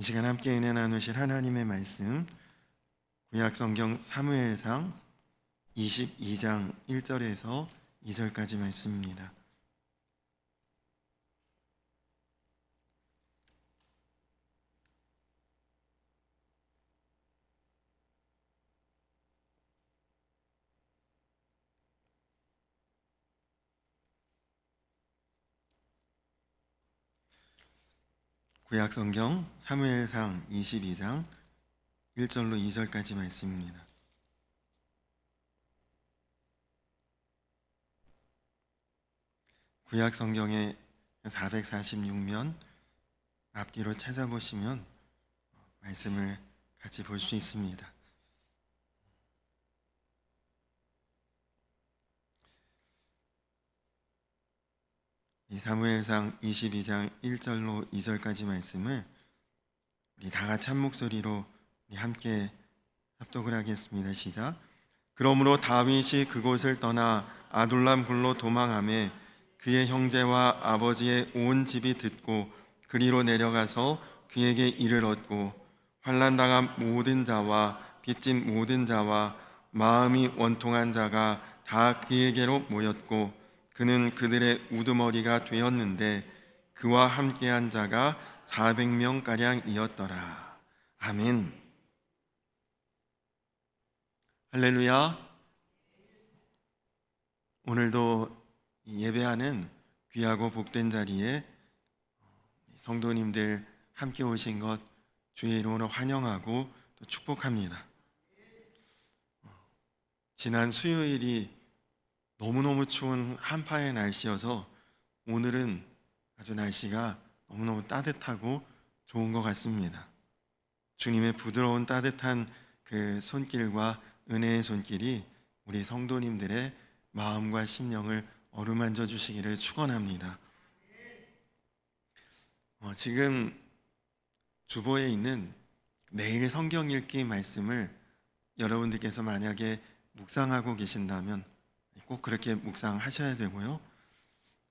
이 시간 함께 은혜 나누실 하나님의 말씀, 구약 성경 사무엘상 22장 1절에서 2절까지 말씀입니다. 구약 성경 사무엘상 22장 1절로 2절까지 말씀입니다. 구약 성경의 446면 앞뒤로 찾아보시면 말씀을 같이 볼 수 있습니다. 이 사무엘상 22장 1절로 2절까지 말씀을 우리 다 같이 한 목소리로 우리 함께 합독을 하겠습니다. 시작. 그러므로 다윗이 그곳을 떠나 아둘람 굴로 도망하매 그의 형제와 아버지의 온 집이 듣고 그리로 내려가서 그에게 이를 얻고 환난당한 모든 자와 빚진 모든 자와 마음이 원통한 자가 다 그에게로 모였고 그는 그들의 우두머리가 되었는데 그와 함께한 자가 400명가량이었더라. 아멘. 할렐루야. 오늘도 예배하는 귀하고 복된 자리에 성도님들 함께 오신 것 주의 이름으로 환영하고 또 축복합니다. 지난 수요일이 너무너무 추운 한파의 날씨여서 오늘은 아주 날씨가 너무너무 따뜻하고 좋은 것 같습니다. 주님의 부드러운 따뜻한 그 손길과 은혜의 손길이 우리 성도님들의 마음과 심령을 어루만져 주시기를 축원합니다. 지금 주보에 있는 매일 성경 읽기 말씀을 여러분들께서 만약에 묵상하고 계신다면 꼭 그렇게 묵상하셔야 되고요.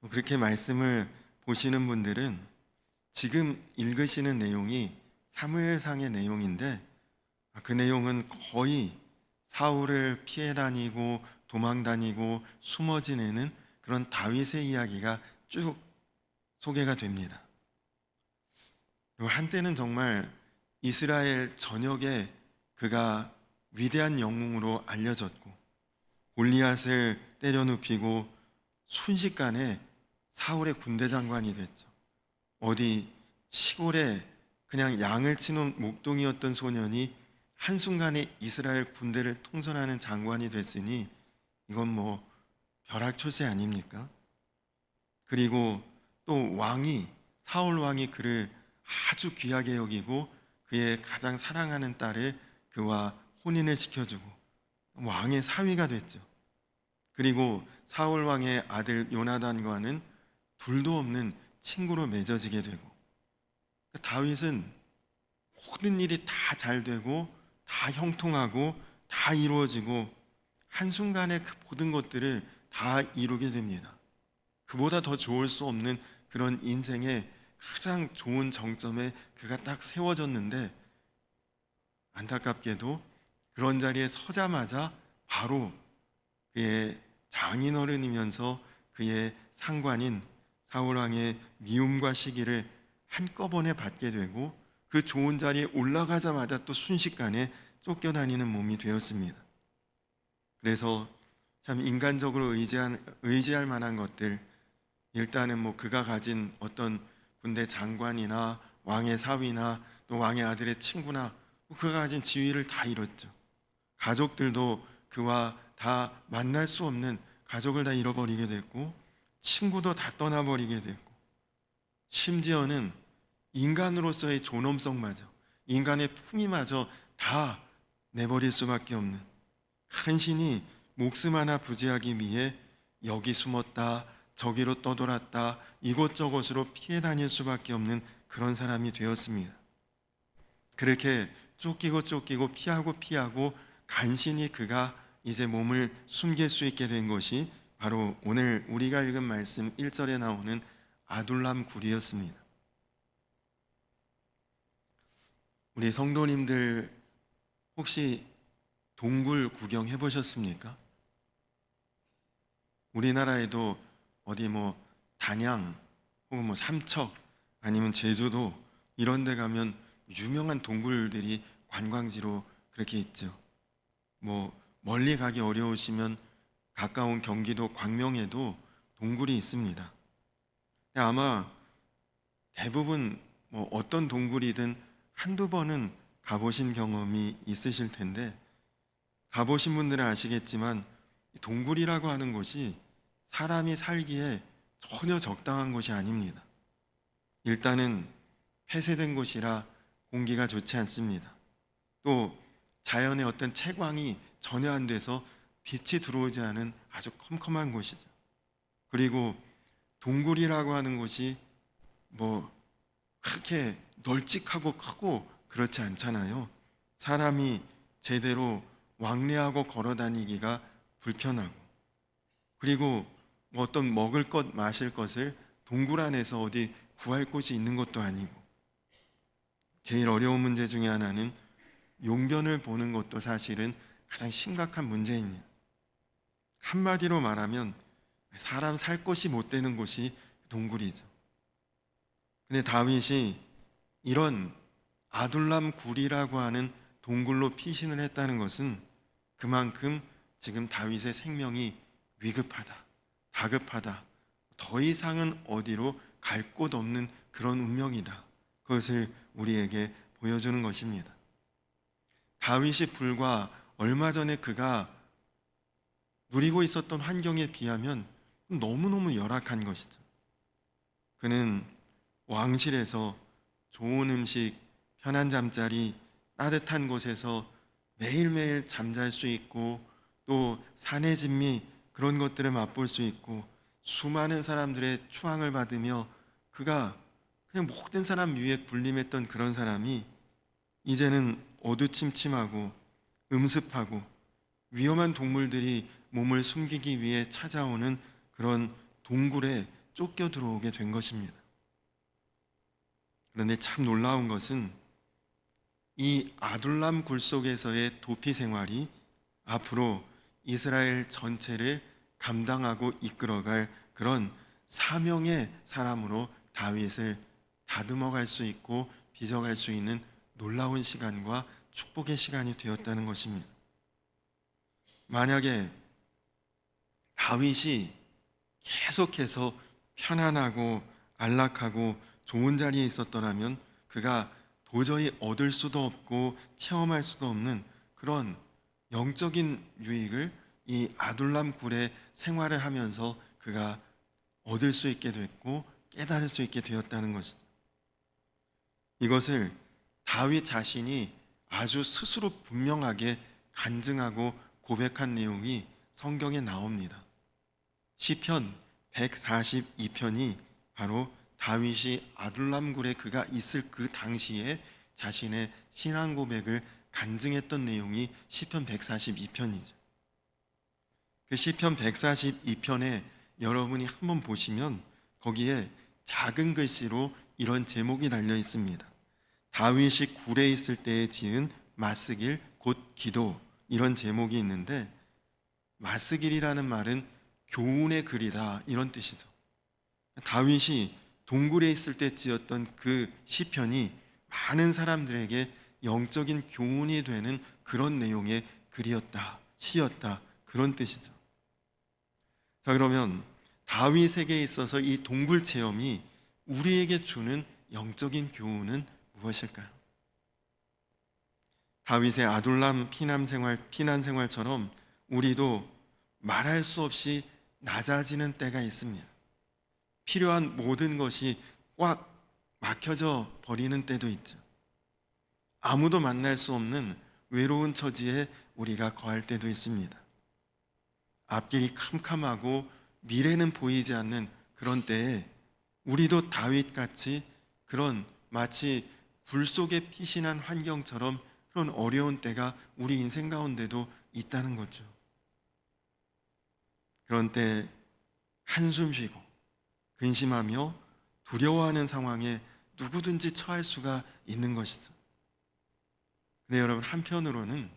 그렇게 말씀을 보시는 분들은 지금 읽으시는 내용이 사무엘상의 내용인데 그 내용은 거의 사울을 피해 다니고 도망 다니고 숨어 지내는 그런 다윗의 이야기가 쭉 소개가 됩니다. 한때는 정말 이스라엘 전역에 그가 위대한 영웅으로 알려졌고 골리앗을 때려눕히고 순식간에 사울의 군대 장관이 됐죠. 어디 시골에 그냥 양을 치는 목동이었던 소년이 한순간에 이스라엘 군대를 통솔하는 장관이 됐으니 이건 뭐 벼락출세 아닙니까? 그리고 또 사울 왕이 그를 아주 귀하게 여기고 그의 가장 사랑하는 딸을 그와 혼인을 시켜주고 왕의 사위가 됐죠. 그리고 사울 왕의 아들 요나단과는 둘도 없는 친구로 맺어지게 되고 다윗은 모든 일이 다 잘 되고 다 형통하고 다 이루어지고 한순간에 그 모든 것들을 다 이루게 됩니다. 그보다 더 좋을 수 없는 그런 인생의 가장 좋은 정점에 그가 딱 세워졌는데 안타깝게도 그런 자리에 서자마자 바로 그의 장인어른이면서 그의 상관인 사울왕의 미움과 시기를 한꺼번에 받게 되고 그 좋은 자리에 올라가자마자 또 순식간에 쫓겨다니는 몸이 되었습니다. 그래서 참 인간적으로 의지할 만한 것들, 일단은 뭐 그가 가진 어떤 군대 장관이나 왕의 사위나 또 왕의 아들의 친구나 그가 가진 지위를 다 잃었죠. 가족들도 그와 다 만날 수 없는 가족을 다 잃어버리게 됐고 친구도 다 떠나버리게 됐고 심지어는 인간으로서의 존엄성마저 인간의 품위마저 다 내버릴 수밖에 없는 간신히 목숨 하나 부지하기 위해 여기 숨었다 저기로 떠돌았다 이곳저곳으로 피해 다닐 수밖에 없는 그런 사람이 되었습니다. 그렇게 쫓기고 피하고 간신히 그가 이제 몸을 숨길 수 있게 된 것이 바로 오늘 우리가 읽은 말씀 1절에 나오는 아둘람 굴이었습니다. 우리 성도님들 혹시 동굴 구경해 보셨습니까? 우리나라에도 어디 뭐 단양 혹은 뭐 삼척 아니면 제주도 이런 데 가면 유명한 동굴들이 관광지로 그렇게 있죠. 뭐 멀리 가기 어려우시면 가까운 경기도 광명에도 동굴이 있습니다. 아마 대부분 뭐 어떤 동굴이든 한두 번은 가보신 경험이 있으실 텐데, 가보신 분들은 아시겠지만 이 동굴이라고 하는 곳이 사람이 살기에 전혀 적당한 곳이 아닙니다. 일단은 폐쇄된 곳이라 공기가 좋지 않습니다. 또 자연의 어떤 채광이 전혀 안 돼서 빛이 들어오지 않은 아주 컴컴한 곳이죠. 그리고 동굴이라고 하는 곳이 뭐 그렇게 널찍하고 크고 그렇지 않잖아요. 사람이 제대로 왕래하고 걸어 다니기가 불편하고, 그리고 뭐 어떤 먹을 것 마실 것을 동굴 안에서 어디 구할 곳이 있는 것도 아니고, 제일 어려운 문제 중에 하나는 용변을 보는 것도 사실은 가장 심각한 문제입니다. 한마디로 말하면 사람 살 곳이 못 되는 곳이 동굴이죠. 근데 다윗이 이런 아둘람 굴이라고 하는 동굴로 피신을 했다는 것은 그만큼 지금 다윗의 생명이 위급하다, 다급하다, 더 이상은 어디로 갈 곳 없는 그런 운명이다. 그것을 우리에게 보여주는 것입니다. 다윗이 불과 얼마 전에 그가 누리고 있었던 환경에 비하면 너무너무 열악한 것이죠. 그는 왕실에서 좋은 음식, 편한 잠자리, 따뜻한 곳에서 매일매일 잠잘 수 있고, 또 산의 진미 그런 것들을 맛볼 수 있고, 수많은 사람들의 추앙을 받으며 그가 그냥 못된 사람 위에 군림했던 그런 사람이 이제는 어두침침하고 음습하고 위험한 동물들이 몸을 숨기기 위해 찾아오는 그런 동굴에 쫓겨 들어오게 된 것입니다. 그런데 참 놀라운 것은 이 아둘람 굴 속에서의 도피 생활이 앞으로 이스라엘 전체를 감당하고 이끌어갈 그런 사명의 사람으로 다윗을 다듬어 갈 수 있고 빚어갈 수 있는 놀라운 시간과 축복의 시간이 되었다는 것입니다. 만약에 다윗이 계속해서 편안하고 안락하고 좋은 자리에 있었더라면 그가 도저히 얻을 수도 없고 체험할 수도 없는 그런 영적인 유익을 이 아둘람 굴의 생활을 하면서 그가 얻을 수 있게 됐고 깨달을 수 있게 되었다는 것이죠. 이것을 다윗 자신이 아주 스스로 분명하게 간증하고 고백한 내용이 성경에 나옵니다. 시편 142편이 바로 다윗이 아둘람굴에 그가 있을 그 당시에 자신의 신앙 고백을 간증했던 내용이 시편 142편이죠. 그 시편 142편에 여러분이 한번 보시면 거기에 작은 글씨로 이런 제목이 달려 있습니다. 다윗이 굴에 있을 때에 지은 마스길 곧 기도, 이런 제목이 있는데, 마스길이라는 말은 교훈의 글이다 이런 뜻이죠. 다윗이 동굴에 있을 때 지었던 그 시편이 많은 사람들에게 영적인 교훈이 되는 그런 내용의 글이었다, 시였다, 그런 뜻이죠. 자, 그러면 다윗에게 있어서 이 동굴 체험이 우리에게 주는 영적인 교훈은 무엇일까요? 다윗의 아둘람 피난 생활처럼 우리도 말할 수 없이 낮아지는 때가 있습니다. 필요한 모든 것이 꽉 막혀져 버리는 때도 있죠. 아무도 만날 수 없는 외로운 처지에 우리가 거할 때도 있습니다. 앞길이 캄캄하고 미래는 보이지 않는 그런 때에 우리도 다윗같이 그런 마치 굴 속에 피신한 환경처럼 그런 어려운 때가 우리 인생 가운데도 있다는 거죠. 그런 때 한숨 쉬고 근심하며 두려워하는 상황에 누구든지 처할 수가 있는 것이죠. 근데 여러분, 한편으로는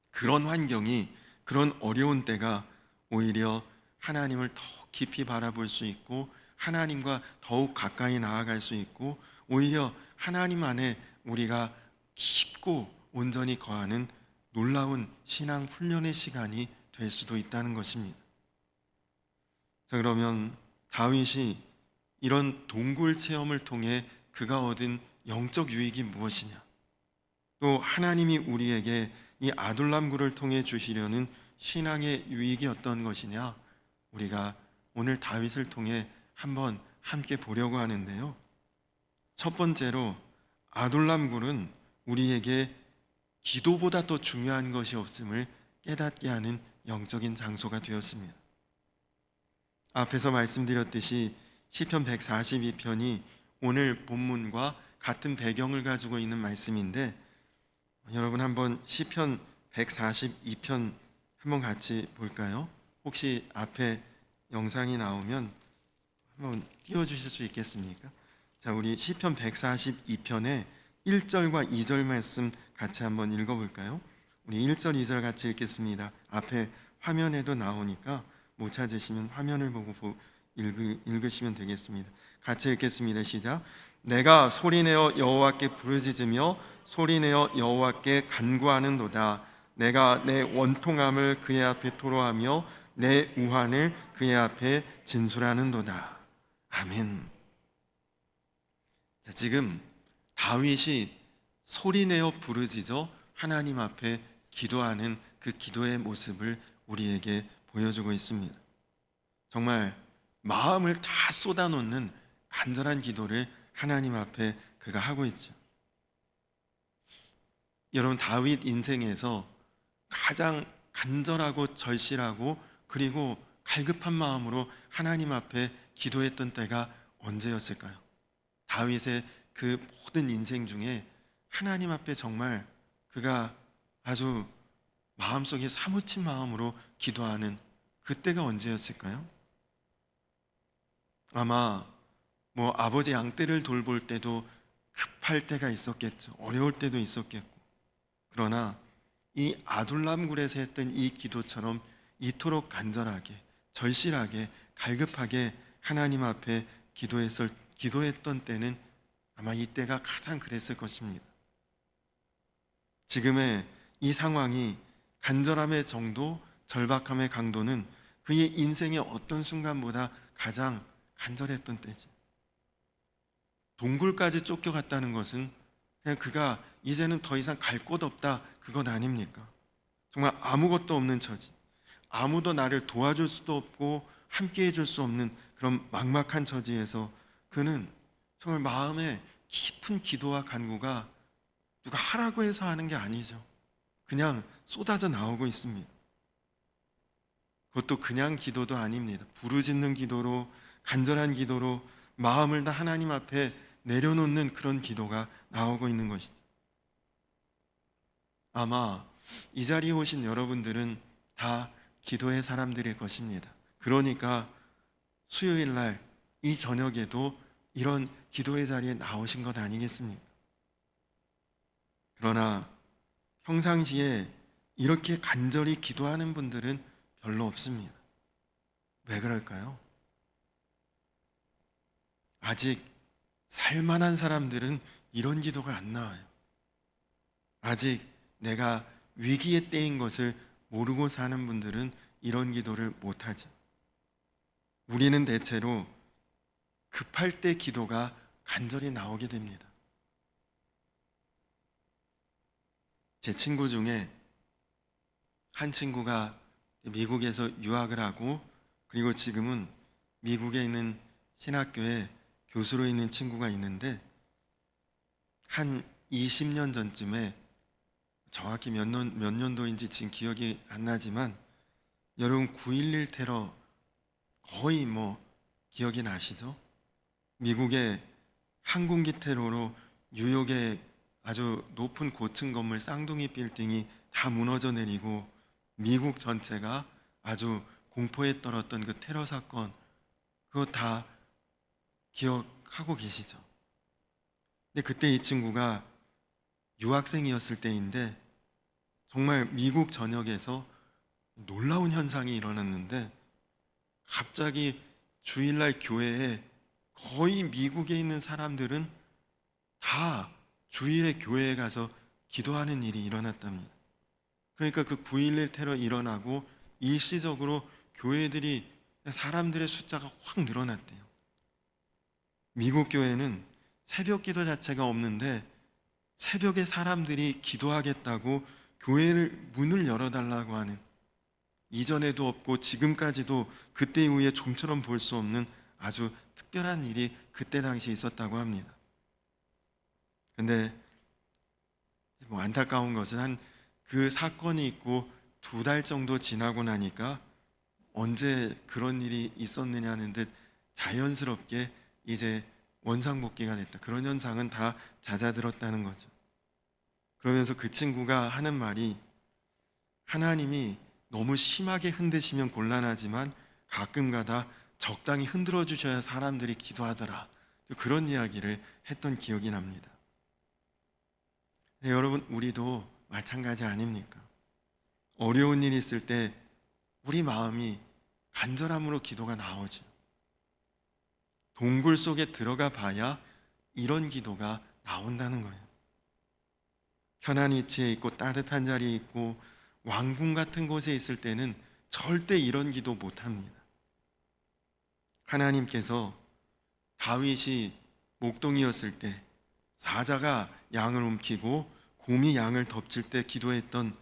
그런 환경이, 그런 어려운 때가 오히려 하나님을 더 깊이 바라볼 수 있고 하나님과 더욱 가까이 나아갈 수 있고 오히려 하나님 안에 우리가 깊고 온전히 거하는 놀라운 신앙 훈련의 시간이 될 수도 있다는 것입니다. 자, 그러면 다윗이 이런 동굴 체험을 통해 그가 얻은 영적 유익이 무엇이냐? 또 하나님이 우리에게 이 아둘람굴을 통해 주시려는 신앙의 유익이 어떤 것이냐? 우리가 오늘 다윗을 통해 한번 함께 보려고 하는데요. 첫 번째로 아둘람굴은 우리에게 기도보다 더 중요한 것이 없음을 깨닫게 하는 영적인 장소가 되었습니다. 앞에서 말씀드렸듯이 시편 142편이 오늘 본문과 같은 배경을 가지고 있는 말씀인데, 여러분 한번 시편 142편 한번 같이 볼까요? 혹시 앞에 영상이 나오면 한번 띄워주실 수 있겠습니까? 자, 우리 시편 142편의 1절과 2절 말씀 같이 한번 읽어볼까요? 우리 1절, 2절 같이 읽겠습니다. 앞에 화면에도 나오니까 못 찾으시면 화면을 보고 읽으시면 되겠습니다. 같이 읽겠습니다. 시작. 내가 소리내어 여호와께 부르짖으며 소리내어 여호와께 간구하는도다. 내가 내 원통함을 그의 앞에 토로하며 내 우환을 그의 앞에 진술하는도다. 아멘. 자, 지금 다윗이 소리내어 부르짖어 하나님 앞에 기도하는 그 기도의 모습을 우리에게 보여주고 있습니다. 정말 마음을 다 쏟아놓는 간절한 기도를 하나님 앞에 그가 하고 있죠. 여러분, 다윗 인생에서 가장 간절하고 절실하고 그리고 갈급한 마음으로 하나님 앞에 기도했던 때가 언제였을까요? 다윗의 그 모든 인생 중에 하나님 앞에 정말 그가 아주 마음속에 사무친 마음으로 기도하는 그때가 언제였을까요? 아마 아버지 양떼를 돌볼 때도 급할 때가 있었겠죠. 어려울 때도 있었겠고. 그러나 이 아둘람굴에서 했던 이 기도처럼 이토록 간절하게, 절실하게, 갈급하게 하나님 앞에 기도했던 때는 아마 이때가 가장 그랬을 것입니다. 지금의 이 상황이 간절함의 정도, 절박함의 강도는 그의 인생의 어떤 순간보다 가장 간절했던 때죠. 동굴까지 쫓겨갔다는 것은 그냥 그가 이제는 더 이상 갈 곳 없다, 그것 아닙니까? 정말 아무것도 없는 처지, 아무도 나를 도와줄 수도 없고 함께 해줄 수 없는 그런 막막한 처지에서 그는 정말 마음에 깊은 기도와 간구가 누가 하라고 해서 하는 게 아니죠. 그냥 쏟아져 나오고 있습니다. 그것도 그냥 기도도 아닙니다. 부르짖는 기도로, 간절한 기도로 마음을 다 하나님 앞에 내려놓는 그런 기도가 나오고 있는 것이죠. 아마 이 자리에 오신 여러분들은 다 기도의 사람들일 것입니다. 그러니까 수요일 날 이 저녁에도 이런 기도의 자리에 나오신 것 아니겠습니까? 그러나 평상시에 이렇게 간절히 기도하는 분들은 별로 없습니다. 왜 그럴까요? 아직 살만한 사람들은 이런 기도가 안 나와요. 아직 내가 위기의 때인 것을 모르고 사는 분들은 이런 기도를 못하죠. 우리는 대체로 급할 때 기도가 간절히 나오게 됩니다. 제 친구 중에 한 친구가 미국에서 유학을 하고 그리고 지금은 미국에 있는 신학교에 교수로 있는 친구가 있는데, 한 20년 전쯤에 정확히 몇 년도인지 지금 기억이 안 나지만 여러분 9.11 테러 거의 기억이 나시죠? 미국의 항공기 테러로 뉴욕의 아주 높은 고층 건물 쌍둥이 빌딩이 다 무너져 내리고 미국 전체가 아주 공포에 떨었던 그 테러 사건, 그거 다 기억하고 계시죠? 근데 그때 이 친구가 유학생이었을 때인데 정말 미국 전역에서 놀라운 현상이 일어났는데 갑자기 주일날 교회에 거의 미국에 있는 사람들은 다 주일에 교회에 가서 기도하는 일이 일어났답니다. 그러니까 그 9.11 테러 일어나고 일시적으로 교회들이 사람들의 숫자가 확 늘어났대요. 미국 교회는 새벽 기도 자체가 없는데 새벽에 사람들이 기도하겠다고 교회를 문을 열어달라고 하는, 이전에도 없고 지금까지도 그때 이후에 좀처럼 볼 수 없는 아주 특별한 일이 그때 당시 있었다고 합니다. 근데 뭐 안타까운 것은 한 그 사건이 있고 2달 정도 지나고 나니까 언제 그런 일이 있었느냐는 듯 자연스럽게 이제 원상복귀가 됐다. 그런 현상은 다 잦아들었다는 거죠. 그러면서 그 친구가 하는 말이, 하나님이 너무 심하게 흔드시면 곤란하지만 가끔가다 적당히 흔들어 주셔야 사람들이 기도하더라. 그런 이야기를 했던 기억이 납니다. 네, 여러분, 우리도 마찬가지 아닙니까? 어려운 일이 있을 때 우리 마음이 간절함으로 기도가 나오죠. 동굴 속에 들어가 봐야 이런 기도가 나온다는 거예요. 편한 위치에 있고 따뜻한 자리에 있고 왕궁 같은 곳에 있을 때는 절대 이런 기도 못 합니다. 하나님께서 다윗이 목동이었을 때 사자가 양을 움키고 곰이 양을 덮칠 때 기도했던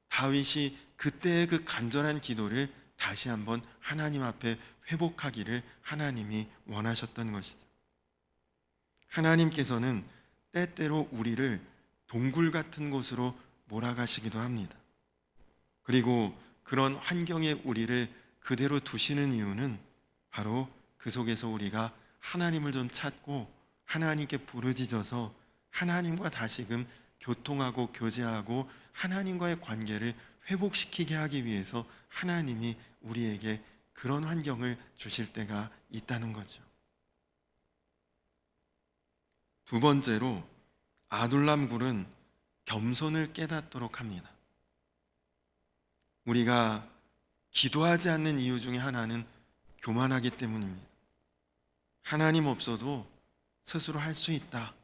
다윗이 그때의 그 간절한 기도를 다시 한번 하나님 앞에 회복하기를 하나님이 원하셨던 것이죠. 하나님께서는 때때로 우리를 동굴 같은 곳으로 몰아가시기도 합니다. 그리고 그런 환경에 우리를 그대로 두시는 이유는 바로 그 속에서 우리가 하나님을 좀 찾고 하나님께 부르짖어서 하나님과 다시금 교통하고 교제하고 하나님과의 관계를 회복시키게 하기 위해서 하나님이 우리에게 그런 환경을 주실 때가 있다는 거죠. 두 번째로, 아둘람 굴은 겸손을 깨닫도록 합니다. 우리가 기도하지 않는 이유 중에 하나는 교만하기 때문입니다. 하나님 없어도 스스로 할 수 있다.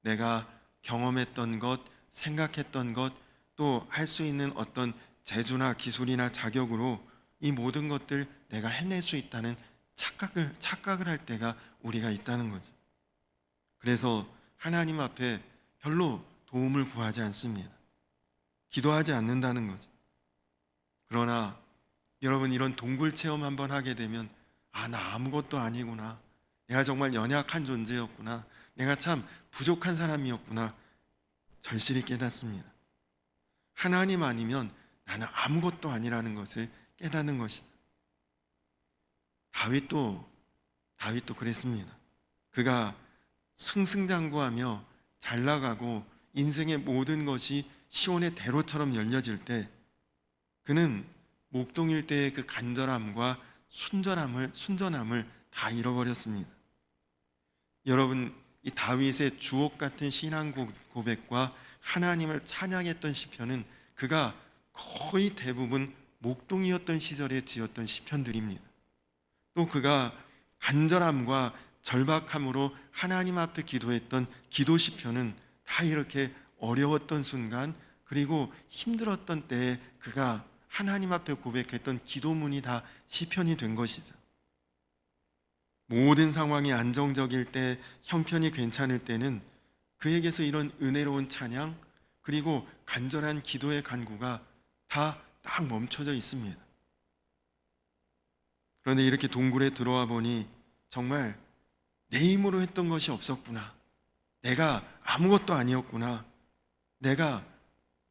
내가 경험했던 것, 생각했던 것, 또 할 수 있는 어떤 재주나 기술이나 자격으로 이 모든 것들 내가 해낼 수 있다는 착각을 할 때가 우리가 있다는 거죠. 그래서 하나님 앞에 별로 도움을 구하지 않습니다. 기도하지 않는다는 거죠. 그러나 여러분, 이런 동굴 체험 한번 하게 되면 나 아무것도 아니구나. 내가 정말 연약한 존재였구나. 내가 참 부족한 사람이었구나. 절실히 깨닫습니다. 하나님 아니면 나는 아무것도 아니라는 것을 깨닫는 것이다. 다윗도 그랬습니다. 그가 승승장구하며 잘 나가고 인생의 모든 것이 시온의 대로처럼 열려질 때 그는 목동일 때의 그 간절함과 순전함을 다 잃어버렸습니다. 여러분, 이 다윗의 주옥 같은 신앙 고백과 하나님을 찬양했던 시편은 그가 거의 대부분 목동이었던 시절에 지었던 시편들입니다. 또 그가 간절함과 절박함으로 하나님 앞에 기도했던 기도 시편은 다 이렇게 어려웠던 순간, 그리고 힘들었던 때에 그가 하나님 앞에 고백했던 기도문이 다 시편이 된 것이죠. 모든 상황이 안정적일 때, 형편이 괜찮을 때는 그에게서 이런 은혜로운 찬양, 그리고 간절한 기도의 간구가 다 딱 멈춰져 있습니다. 그런데 이렇게 동굴에 들어와 보니 정말 내 힘으로 했던 것이 없었구나. 내가 아무것도 아니었구나. 내가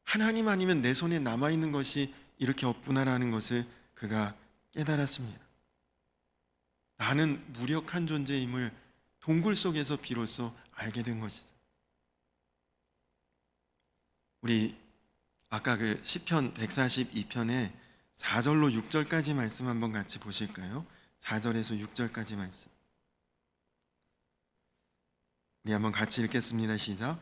하나님 아니면 내 손에 남아있는 것이 이렇게 없구나라는 것을 그가 깨달았습니다. 나는 무력한 존재임을 동굴 속에서 비로소 알게 된 것이죠. 우리 아까 그 시편 142편에 4절로 6절까지 말씀 한번 같이 보실까요? 4절에서 6절까지 말씀. 우리 한번 같이 읽겠습니다. 시작.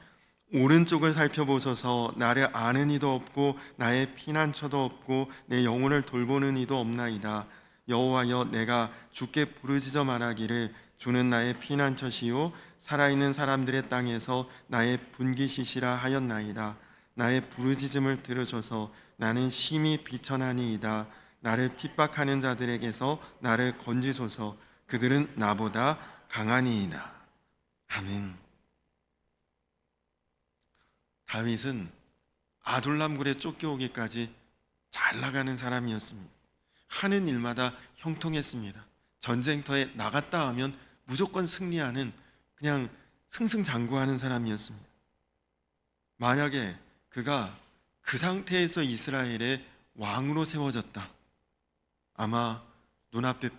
오른쪽을 살펴보소서. 나를 아는 이도 없고 나의 피난처도 없고 내 영혼을 돌보는 이도 없나이다. 여호와여, 내가 주께 부르짖어 말하기를 주는 나의 피난처시요 살아있는 사람들의 땅에서 나의 분기시시라 하였나이다. 나의 부르짖음을 들으소서. 나는 심히 비천하니이다. 나를 핍박하는 자들에게서 나를 건지소서. 그들은 나보다 강하니이다. 아멘. 다윗은 아둘람굴에 쫓겨오기까지 잘 나가는 사람이었습니다. 하는 일마다 형통했습니다. 전쟁터에 나갔다 하면 무조건 승리하는, 그냥 승승장구하는 사람이었습니다. 만약에 그가 그 상태에서 이스라엘의 왕으로 세워졌다, 아마 눈앞에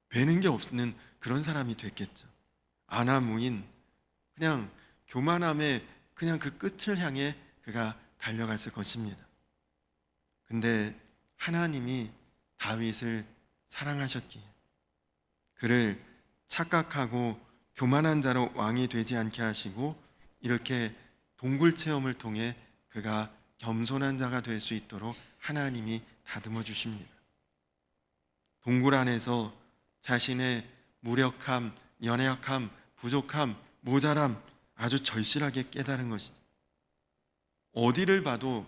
뵈는 게 없는 그런 사람이 됐겠죠. 아나무인, 그냥 교만함의 그냥 그 끝을 향해 그가 달려갔을 것입니다. 근데 하나님이 다윗을 사랑하셨기에 그를 착각하고 교만한 자로 왕이 되지 않게 하시고, 이렇게 동굴 체험을 통해 그가 겸손한 자가 될 수 있도록 하나님이 다듬어 주십니다. 동굴 안에서 자신의 무력함, 연약함, 부족함, 모자람 아주 절실하게 깨달은 것이죠. 어디를 봐도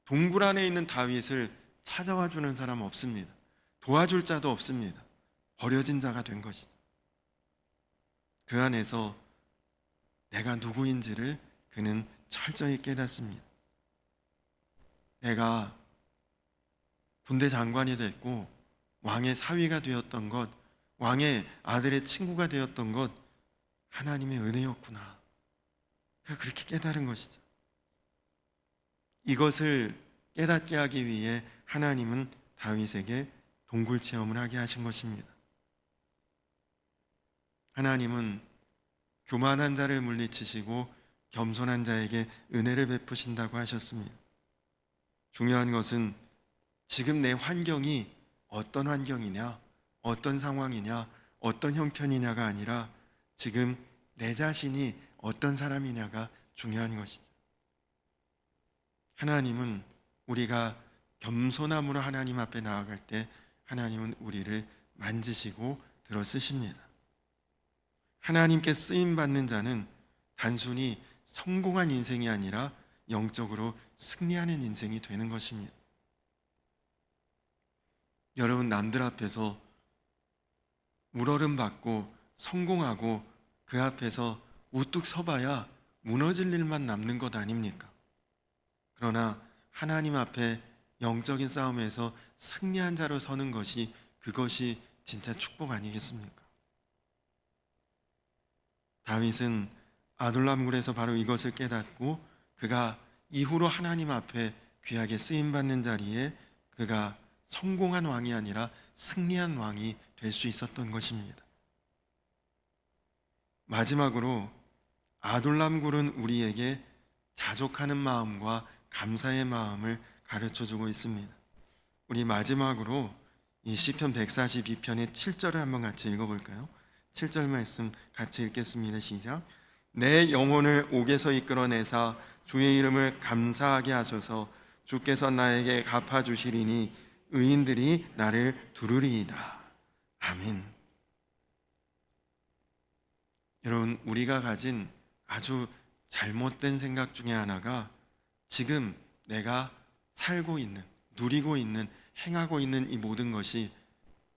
동굴 안에 있는 다윗을 찾아와 주는 사람 없습니다. 도와줄 자도 없습니다. 버려진 자가 된 것이죠. 그 안에서 내가 누구인지를 그는 철저히 깨닫습니다. 내가 군대 장관이 됐고 왕의 사위가 되었던 것, 왕의 아들의 친구가 되었던 것, 하나님의 은혜였구나. 그렇게 깨달은 것이죠. 이것을 깨닫게 하기 위해 하나님은 다윗에게 동굴 체험을 하게 하신 것입니다. 하나님은 교만한 자를 물리치시고 겸손한 자에게 은혜를 베푸신다고 하셨습니다. 중요한 것은 지금 내 환경이 어떤 환경이냐, 어떤 상황이냐, 어떤 형편이냐가 아니라 지금 내 자신이 어떤 사람이냐가 중요한 것이죠. 하나님은 우리가 겸손함으로 하나님 앞에 나아갈 때 하나님은 우리를 만지시고 들어 쓰십니다. 하나님께 쓰임 받는 자는 단순히 성공한 인생이 아니라 영적으로 승리하는 인생이 되는 것입니다. 여러분, 남들 앞에서 물어름 받고 성공하고 그 앞에서 우뚝 서봐야 무너질 일만 남는 것 아닙니까? 그러나 하나님 앞에 영적인 싸움에서 승리한 자로 서는 것이, 그것이 진짜 축복 아니겠습니까? 다윗은 아둘람굴에서 바로 이것을 깨닫고 그가 이후로 하나님 앞에 귀하게 쓰임받는 자리에 그가 성공한 왕이 아니라 승리한 왕이 될 수 있었던 것입니다. 마지막으로 아둘람굴은 우리에게 자족하는 마음과 감사의 마음을 가르쳐주고 있습니다. 우리 마지막으로 이 시편 142편의 7절을 한번 같이 읽어볼까요? 7절 말씀 같이 읽겠습니다. 시작. 내 영혼을 옥에서 이끌어내사 주의 이름을 감사하게 하소서. 주께서 나에게 갚아주시리니 의인들이 나를 두루리이다. 아멘. 여러분, 우리가 가진 아주 잘못된 생각 중에 하나가 지금 내가 살고 있는, 누리고 있는, 행하고 있는 이 모든 것이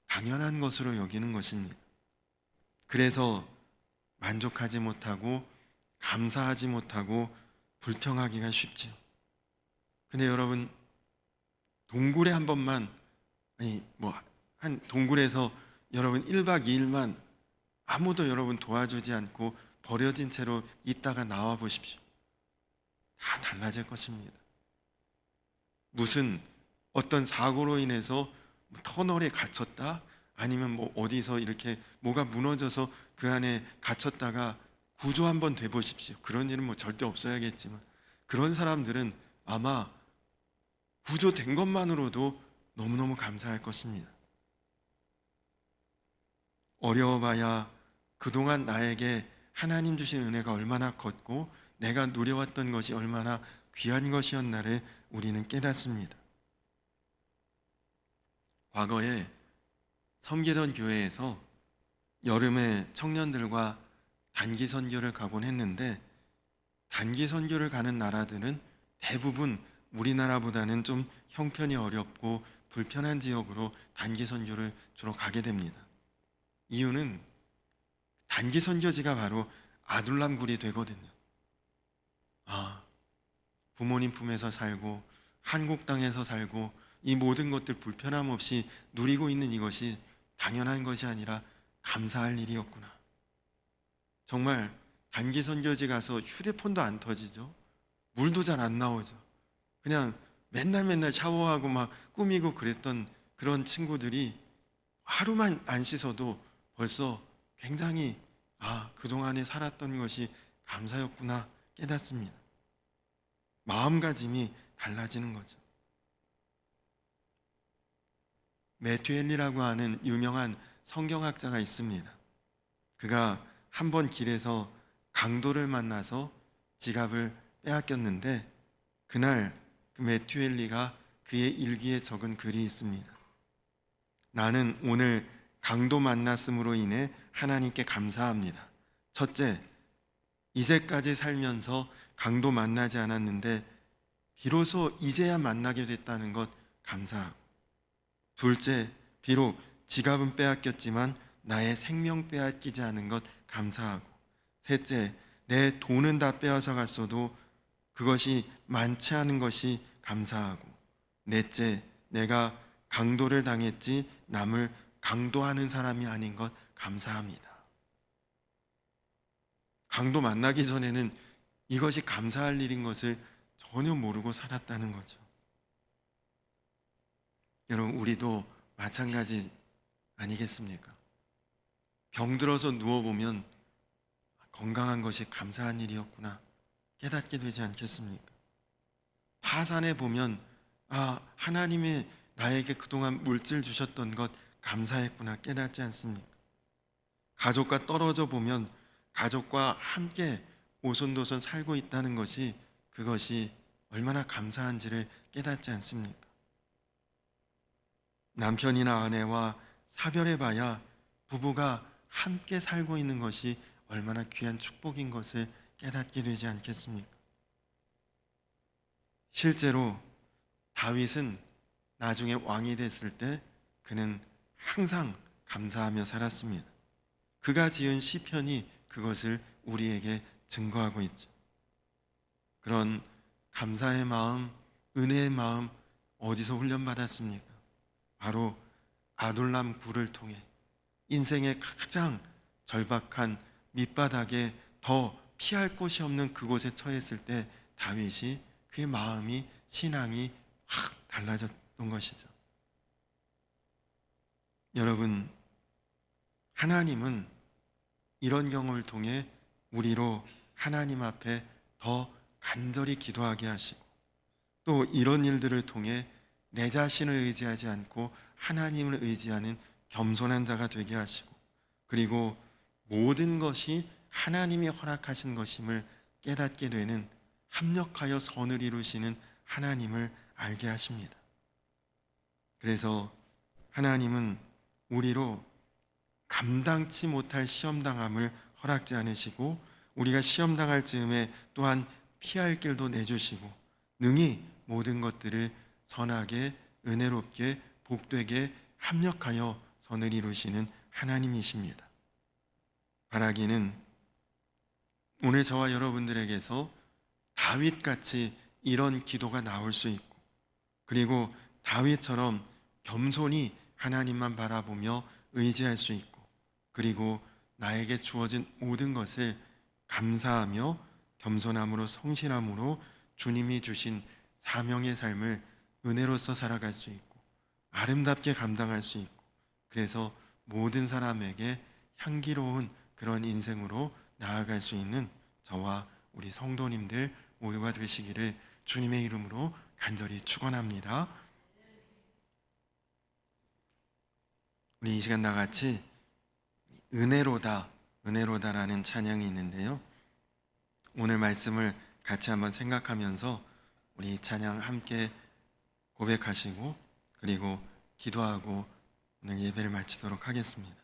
당연한 것으로 여기는 것입니다. 그래서 만족하지 못하고 감사하지 못하고 불평하기가 쉽지요. 근데 여러분, 동굴에 한 번만, 한 동굴에서 여러분 1박 2일만 아무도 여러분 도와주지 않고 버려진 채로 있다가 나와 보십시오. 다 달라질 것입니다. 무슨 어떤 사고로 인해서 터널에 갇혔다, 아니면 어디서 이렇게 뭐가 무너져서 그 안에 갇혔다가 구조 한번 돼 보십시오. 그런 일은 절대 없어야겠지만 그런 사람들은 아마 구조된 것만으로도 너무너무 감사할 것입니다. 어려워봐야 그동안 나에게 하나님 주신 은혜가 얼마나 컸고 내가 누려왔던 것이 얼마나 귀한 것이었나를 우리는 깨닫습니다. 과거에 섬기던 교회에서 여름에 청년들과 단기 선교를 가곤 했는데, 단기 선교를 가는 나라들은 대부분 우리나라보다는 좀 형편이 어렵고 불편한 지역으로 단기 선교를 주로 가게 됩니다. 이유는 단기 선교지가 바로 아둘람굴이 되거든요. 부모님 품에서 살고 한국 땅에서 살고 이 모든 것들 불편함 없이 누리고 있는 이것이 당연한 것이 아니라 감사할 일이었구나. 정말 단기 선교지 가서 휴대폰도 안 터지죠. 물도 잘 안 나오죠. 그냥 맨날 샤워하고 막 꾸미고 그랬던 그런 친구들이 하루만 안 씻어도 벌써 굉장히 그동안에 살았던 것이 감사였구나 깨닫습니다. 마음가짐이 달라지는 거죠. 메튜엘리라고 하는 유명한 성경학자가 있습니다. 그가 한 번 길에서 강도를 만나서 지갑을 빼앗겼는데, 그날 그 메튜엘리가 그의 일기에 적은 글이 있습니다. 나는 오늘 강도 만났음으로 인해 하나님께 감사합니다. 첫째, 이제까지 살면서 강도 만나지 않았는데 비로소 이제야 만나게 됐다는 것 감사하고, 둘째, 비록 지갑은 빼앗겼지만 나의 생명 빼앗기지 않은 것 감사하고, 셋째, 내 돈은 다 빼앗아 갔어도 그것이 많지 않은 것이 감사하고, 넷째, 내가 강도를 당했지 남을 강도하는 사람이 아닌 것 감사합니다. 강도 만나기 전에는 이것이 감사할 일인 것을 전혀 모르고 살았다는 거죠. 여러분, 우리도 마찬가지 아니겠습니까? 병들어서 누워보면 건강한 것이 감사한 일이었구나 깨닫게 되지 않겠습니까? 파산해 보면 하나님이 나에게 그동안 물질 주셨던 것 감사했구나 깨닫지 않습니까? 가족과 떨어져 보면 가족과 함께 오손도손 살고 있다는 것이, 그것이 얼마나 감사한지를 깨닫지 않습니까? 남편이나 아내와 사별해봐야 부부가 함께 살고 있는 것이 얼마나 귀한 축복인 것을 깨닫게 되지 않겠습니까? 실제로 다윗은 나중에 왕이 됐을 때 그는 항상 감사하며 살았습니다. 그가 지은 시편이 그것을 우리에게 증거하고 있죠. 그런 감사의 마음, 은혜의 마음 어디서 훈련받았습니까? 바로 아둘람 굴을 통해 인생의 가장 절박한 밑바닥에 더 피할 곳이 없는 그곳에 처했을 때 다윗이 그의 마음이, 신앙이 확 달라졌던 것이죠. 여러분, 하나님은 이런 경험을 통해 우리로 하나님 앞에 더 간절히 기도하게 하시고, 또 이런 일들을 통해 내 자신을 의지하지 않고 하나님을 의지하는 겸손한 자가 되게 하시고, 그리고 모든 것이 하나님이 허락하신 것임을 깨닫게 되는, 합력하여 선을 이루시는 하나님을 알게 하십니다. 그래서 하나님은 우리로 감당치 못할 시험당함을 허락지 않으시고, 우리가 시험당할 즈음에 또한 피할 길도 내주시고, 능히 모든 것들을 선하게, 은혜롭게, 복되게 합력하여 선을 이루시는 하나님이십니다. 바라기는 오늘 저와 여러분들에게서 다윗같이 이런 기도가 나올 수 있고, 그리고 다윗처럼 겸손히 하나님만 바라보며 의지할 수 있고, 그리고 나에게 주어진 모든 것을 감사하며 겸손함으로, 성실함으로 주님이 주신 사명의 삶을 은혜로서 살아갈 수 있고, 아름답게 감당할 수 있고, 그래서 모든 사람에게 향기로운 그런 인생으로 나아갈 수 있는 저와 우리 성도님들 모두가 되시기를 주님의 이름으로 간절히 축원합니다. 우리 이 시간 나같이 은혜로다, 은혜로다라는 찬양이 있는데요, 오늘 말씀을 같이 한번 생각하면서 우리 찬양 함께 고백하시고 그리고 기도하고 오늘 예배를 마치도록 하겠습니다.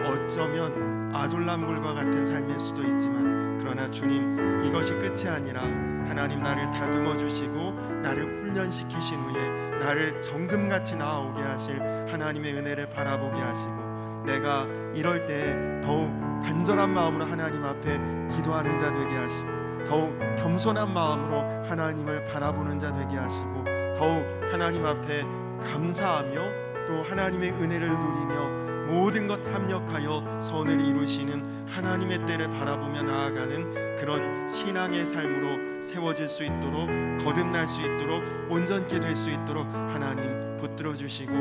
어쩌면 아둘람굴과 같은 삶일 수도 있지만 그러나 주님 이것이 끝이 아니라 하나님 나를 다듬어 주시고 나를 훈련시키신 후에 나를 정금같이 나아오게 하실 하나님의 은혜를 바라보게 하시고 내가 이럴 때 더욱 간절한 마음으로 하나님 앞에 기도하는 자 되게 하시고 더욱 겸손한 마음으로 하나님을 바라보는 자 되게 하시고 더욱 하나님 앞에 감사하며 또 하나님의 은혜를 누리며 모든 것 합력하여 선을 이루시는 하나님의 때를 바라보며 나아가는 그런 신앙의 삶으로 세워질 수 있도록 거듭날 수 있도록 온전케 될 수 있도록 하나님 붙들어 주시고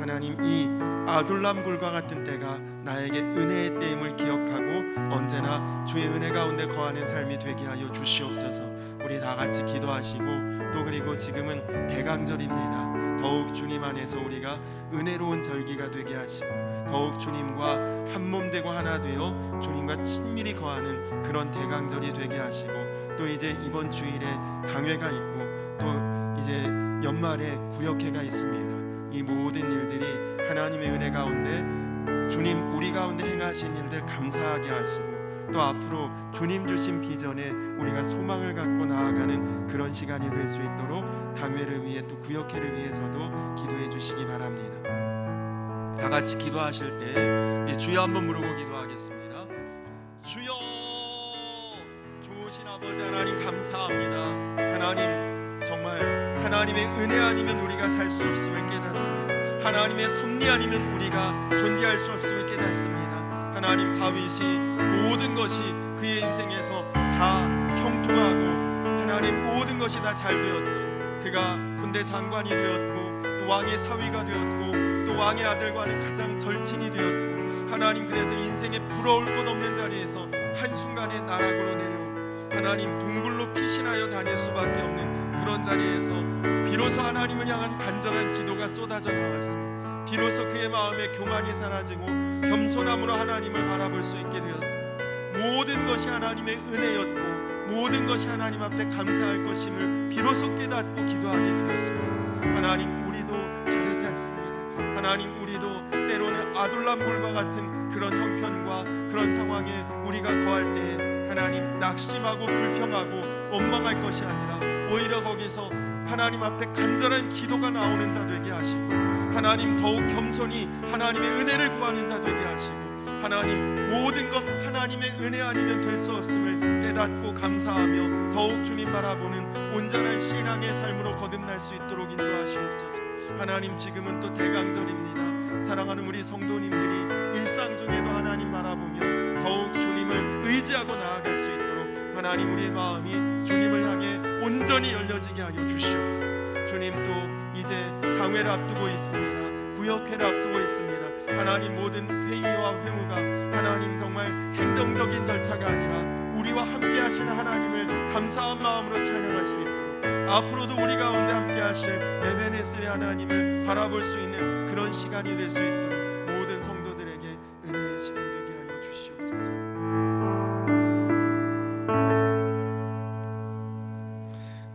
하나님 이 아둘람굴과 같은 때가 나에게 은혜의 때임을 기억하고 언제나 주의 은혜 가운데 거하는 삶이 되게 하여 주시옵소서. 우리 다 같이 기도하시고 또 그리고 지금은 대강절입니다. 더욱 주님 안에서 우리가 은혜로운 절기가 되게 하시고 더욱 주님과 한 몸 되고 하나 되어 주님과 친밀히 거하는 그런 대강절이 되게 하시고 또 이제 이번 주일에 당회가 있고 또 이제 연말에 구역회가 있습니다. 이 모든 일들이 하나님의 은혜 가운데 주님 우리 가운데 행하신 일들 감사하게 하시고 또 앞으로 주님 주신 비전에 우리가 소망을 갖고 나아가는 그런 시간이 될 수 있도록 당회를 위해 또 구역회를 위해서도 기도해 주시기 바랍니다. 다 같이 기도하실 때 주여 한번 부르고 기도하겠습니다. 주여, 좋으신 아버지 하나님 감사합니다. 하나님, 정말 하나님의 은혜 아니면 우리가 살 수 없음을 깨닫습니다. 하나님의 섭리 아니면 우리가 존재할 수 없음을 깨닫습니다. 하나님, 다윗이 모든 것이 그의 인생에서 다 형통하고 하나님 모든 것이 다 잘 되었고, 그가 군대 장관이 되었고 또 왕의 사위가 되었고 또 왕의 아들과는 가장 절친이 되었고, 하나님 그래서 인생에 부러울 것 없는 자리에서 한순간에 나락으로 내려 하나님 동굴로 피신하여 다닐 수밖에 없는 그런 자리에서 비로소 하나님을 향한 간절한 기도가 쏟아져 나왔습니다. 비로소 그의 마음에 교만이 사라지고 겸손함으로 하나님을 바라볼 수 있게 되었습니다. 모든 것이 하나님의 은혜였고 모든 것이 하나님 앞에 감사할 것임을 비로소 깨닫고 기도하게 되었습니다. 하나님, 우리도 다르지 않습니다. 하나님, 우리도 때로는 아둘람굴과 같은 그런 형편과 그런 상황에 우리가 거할 때에 하나님 낙심하고 불평하고 원망할 것이 아니라 오히려 거기서 하나님 앞에 간절한 기도가 나오는 자 되게 하시고, 하나님 더욱 겸손히 하나님의 은혜를 구하는 자 되게 하시고, 하나님 모든 것 하나님의 은혜 아니면 될 수 없음을 깨닫고 감사하며 더욱 주님 바라보는 온전한 신앙의 삶으로 거듭날 수 있도록 인도하시옵소서. 하나님, 지금은 또 대강절입니다. 사랑하는 우리 성도님들이 일상 중에도 하나님 바라보며 더욱 주님을 의지하고 나아갈 수 있도록 하나님, 우리의 마음이 주님을 향해 온전히 열려지게 하여 주시옵소서. 주님, 또 이제 당회를 앞두고 있습니다. 구역회를 앞두고 있습니다. 하나님, 모든 회의와 회무가 하나님 정말 행정적인 절차가 아니라 우리와 함께 하시는 하나님을 감사한 마음으로 찬양할 수 있도록, 앞으로도 우리 가운데 함께 하실 에베네스의 하나님을 바라볼 수 있는 그런 시간이 될 수 있도록 모든 성도들에게 은혜의 시간 되게 하여 주시옵소서.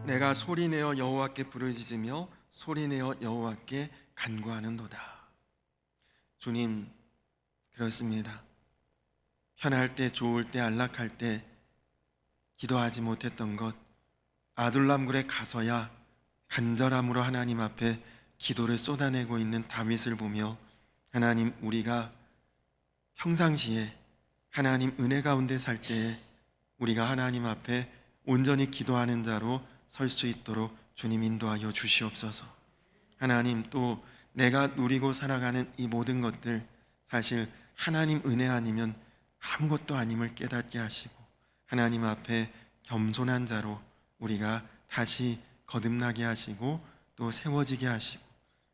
내가 소리내어 여호와께 부르짖으며 소리내어 여호와께 간구하는도다. 주님, 그렇습니다. 편할 때, 좋을 때, 안락할 때 기도하지 못했던 것, 아둘람굴에 가서야 간절함으로 하나님 앞에 기도를 쏟아내고 있는 다윗을 보며, 하나님, 우리가 평상시에 하나님 은혜 가운데 살 때에 우리가 하나님 앞에 온전히 기도하는 자로 설 수 있도록 주님 인도하여 주시옵소서. 하나님, 또 내가 누리고 살아가는 이 모든 것들 사실 하나님 은혜 아니면 아무것도 아님을 깨닫게 하시고, 하나님 앞에 겸손한 자로 우리가 다시 거듭나게 하시고 또 세워지게 하시고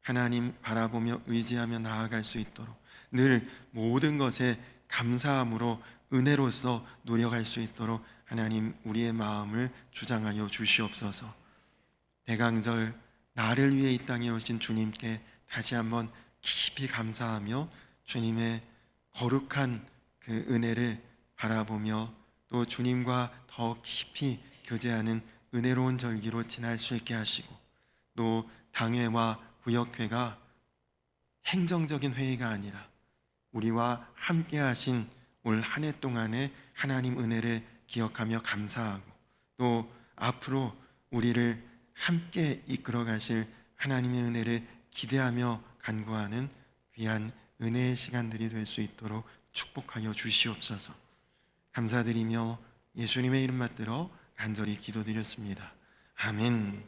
하나님 바라보며 의지하며 나아갈 수 있도록 늘 모든 것에 감사함으로 은혜로서 노력할 수 있도록 하나님, 우리의 마음을 주장하여 주시옵소서. 대강절 나를 위해 이 땅에 오신 주님께 다시 한번 깊이 감사하며 주님의 거룩한 그 은혜를 바라보며 또 주님과 더 깊이 교제하는 은혜로운 절기로 지날 수 있게 하시고, 또 당회와 구역회가 행정적인 회의가 아니라 우리와 함께 하신 올 한 해 동안의 하나님 은혜를 기억하며 감사하고, 또 앞으로 우리를 함께 이끌어 가실 하나님의 은혜를 기대하며 간구하는 귀한 은혜의 시간들이 될 수 있도록 축복하여 주시옵소서. 감사드리며 예수님의 이름 받들어 간절히 기도드렸습니다. 아멘.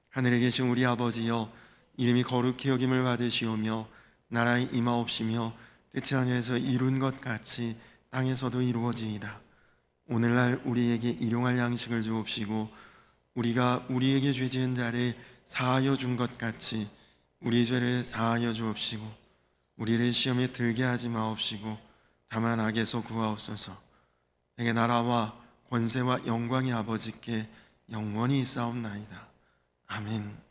하늘에 계신 우리 아버지여, 이름이 거룩히 여김을 받으시오며 나라의 임하옵시며 뜻이 하늘에서 이룬 것 같이 땅에서도 이루어지이다. 오늘날 우리에게 일용할 양식을 주옵시고 우리가 우리에게 죄 지은 자를 사하여 준 것 같이 우리 죄를 사하여 주옵시고 우리를 시험에 들게 하지 마옵시고 다만 악에서 구하옵소서. 내게 나라와 권세와 영광이 아버지께 영원히 있사옵나이다. 아멘.